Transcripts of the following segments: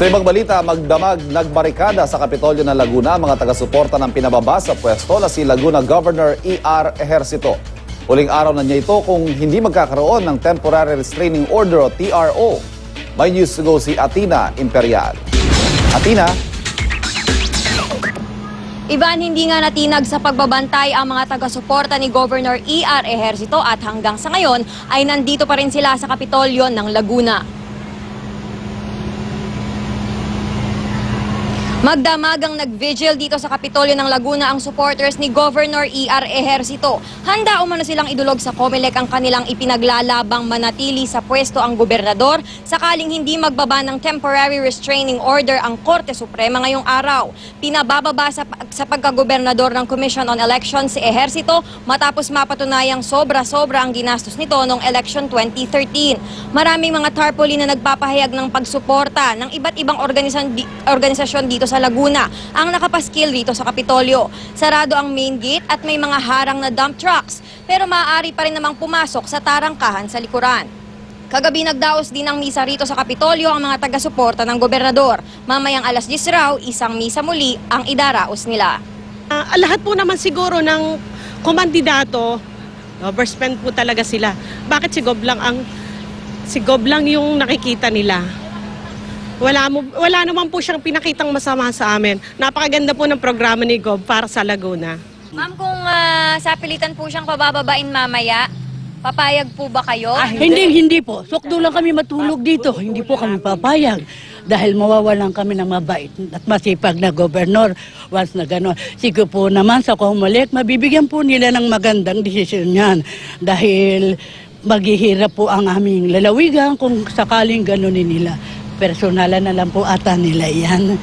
Sa ibang balita, magdamag nagbarikada sa Kapitolyo ng Laguna mga taga-suporta ng pinababa sa pwesto na si Laguna Governor E.R. Ejercito. Huling araw na niya ito kung hindi magkakaroon ng Temporary Restraining Order o TRO. May news to go si Athena Imperial. Athena? Ivan, hindi nga natinag sa pagbabantay ang mga taga-suporta ni Governor E.R. Ejercito at hanggang sa ngayon ay nandito pa rin sila sa Kapitolyo ng Laguna. Magdamagang nag-vigil dito sa Kapitolyo ng Laguna ang supporters ni Governor E.R. Ejercito. Handa umano silang idulog sa COMELEC ang kanilang ipinaglalabang manatili sa pwesto ang gobernador sakaling hindi magbaba ng temporary restraining order ang Korte Suprema ngayong araw. Pinabababa sa pagkagobernador ng Commission on Elections si Ejercito matapos mapatunayang sobra-sobra ang ginastos nito noong election 2013. Maraming mga tarpaulin na nagpapahayag ng pagsuporta ng iba't ibang organisasyon dito sa Laguna ang nakapaskil dito sa Kapitolyo. Sarado ang main gate at may mga harang na dump trucks pero maaari pa rin namang pumasok sa tarangkahan sa likuran. Kagabi nagdaos din ng misa rito sa Kapitolyo ang mga taga-suporta ng gobernador. Mamayang alas 10 raw, isang misa muli ang idaraos nila. Lahat po naman siguro ng kumandidato, first spend po talaga sila. Bakit si Gob lang yung nakikita nila? Wala naman po siyang pinakitang masama sa amin. Napakaganda po ng programa ni Gob para sa Laguna. Ma'am, kung sapilitan po siyang pabababain mamaya, papayag po ba kayo? Hindi po. Sukdo lang kami matulog dito. Hindi po kami papayag. Dahil mawawalan kami ng mabait at masipag na gobernador once na gano'n. Siguro po naman sa COMELEC, mabibigyan po nila ng magandang desisyon yan. Dahil maghihirap po ang aming lalawigan kung sakaling gano'nin nila. Personalan na lang po ata nila yan.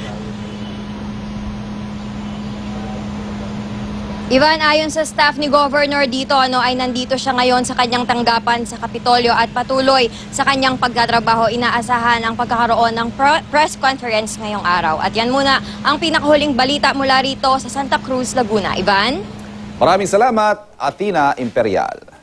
Ivan, ayon sa staff ni Governor dito, ay nandito siya ngayon sa kanyang tanggapan sa Kapitolyo at patuloy sa kanyang pagtatrabaho. Inaasahan ang pagkakaroon ng press conference ngayong araw. At yan muna ang pinakahuling balita mula rito sa Santa Cruz, Laguna. Ivan? Maraming salamat, Athena Imperial.